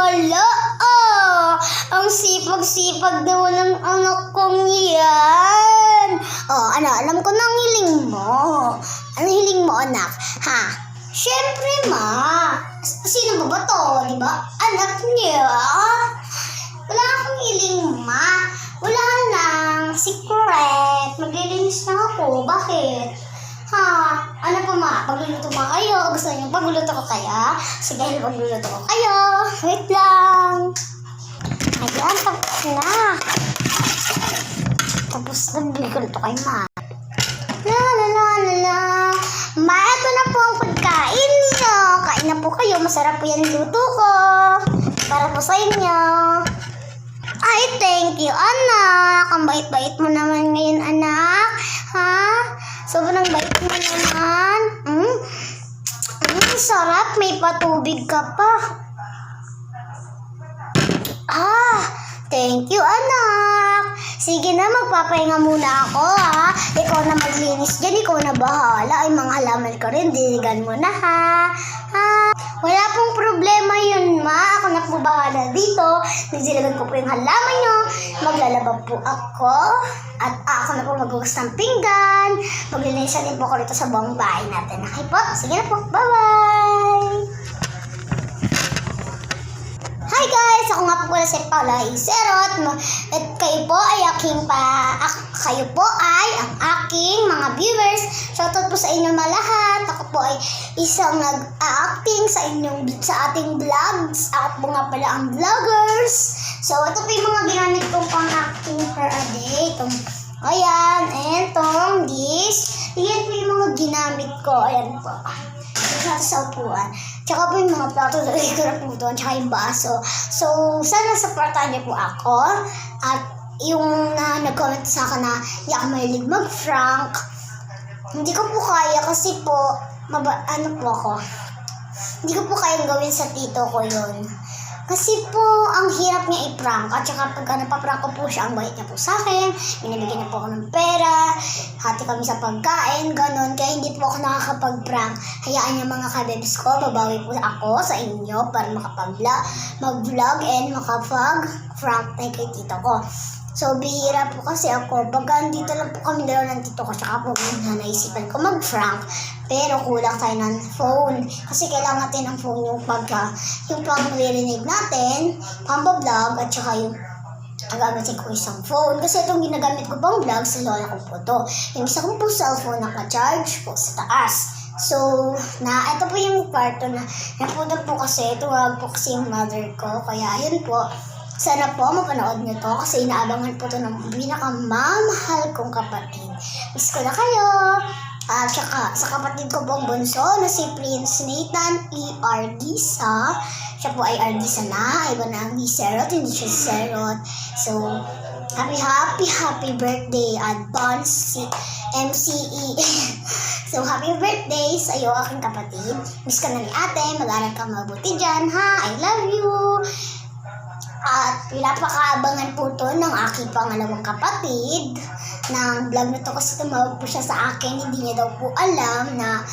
Hala, ang sipag-sipag naman ng anak kong yan. Ano, alam ko na ang hiling mo. Ano hiling mo, anak? Ha? Siyempre, ma. Sino ba to, di ba? Anak niya. Wala akong hiling, ma. Wala lang. Secret. Maglilinis na ako. Bakit? Ha? Ano pa, ma? Pagluluto ba kayo? Gusto niyo pagluluto ko kaya? Sige, pagluluto ko kayo. Wait lang. Ayan, tapos na. Tapos na, bigyan ito kay ma. La la la la la. Ma, ito na po ang pagkain niyo. Kain na po kayo. Masarap po yan luto ko. Para po sa inyo. Ay, thank you, anak. Ang bait-bait mo naman ngayon, anak. Ha? Sobrang bait mo naman. Sarap. May patubig ka pa. Thank you, anak. Sige na, magpapahinga muna ako, ha. Ikaw na maglinis dyan. Ikaw na bahala. Ay, mga halaman ko rin. Diligan mo na, ha. Wala pong problema yun, ma. Ako na po bahala dito. Nagdiligan ko po yung halaman nyo. Maglalaba po ako. At ako na po maghugas ng pinggan. Maglilinis din po ako rito sa buong bahay natin. Okay po? Sige na po. Bye-bye! Hi guys! Ako nga po pala si Paula Iserot. At kayo po ay ang aking mga viewers. Shoutout po sa inyo lahat. Ako po ay isang nag-acting sa ating vlogs. Ako po nga pala ang vloggers. So ito po yung mga ginamit kong pang-acting for a day. Ayan, and itong this. Ayan po yung mga ginamit ko. Ayan po. Sa upuan. Tsaka po yung mga plato na ko po doon. Tsaka yung baso. So, sana supportan niyo po ako. At yung nag-comment sa akin na hindi ako mahilig mag-prank. Hindi ko po kaya kasi po, hindi ko po kayang gawin sa tito ko yun. Kasi po, ang hirap niya i-prank. At saka pag napaprank ko po siya, ang bait niya po sa akin. Binibigyan niya po ako ng pera. Hati kami sa pagkain, ganon. Kaya hindi po ako nakakapag-prank. Hayaan niyo mga kabebs ko, babawi po ako sa inyo para mag-vlog and makapag-prank kay tito ko. So, bihira po kasi ako. Pag dito lang po kami dalawa ng tito ko, tsaka po naisipan ko mag-prank. Pero kulang tayo ng phone. Kasi kailangan natin ng phone yung pang-ririnig natin, pang-vlog, at tsaka yung gagamitin ko isang phone. Kasi itong ginagamit ko pang vlog sa lola ko po to. Yung isa kong po cellphone naka-charge po sa taas. So, ito po yung kwarto na napunta po kasi, tuwag po kasi yung mother ko. Kaya, ayun po. Sana po mapanood niyo to kasi inaabangan po to ng pinakamamahal kong kapatid. Miss ko na kayo. Tsaka sa kapatid ko pong bunso na si Prince Nathan E. Ardisa. Siya po ay Ardisa na. Iba na ang Iserot, hindi siya Serot. So, happy birthday advance si MCE. So, happy birthday sa iyo aking kapatid. Miss ka na ni ate. Mag-aral ka mabuti dyan, ha? I love you. At pinapakaabangan po to ng aking pangalawang kapatid ng vlog na to kasi tumawag po siya sa akin. Hindi niya daw po alam na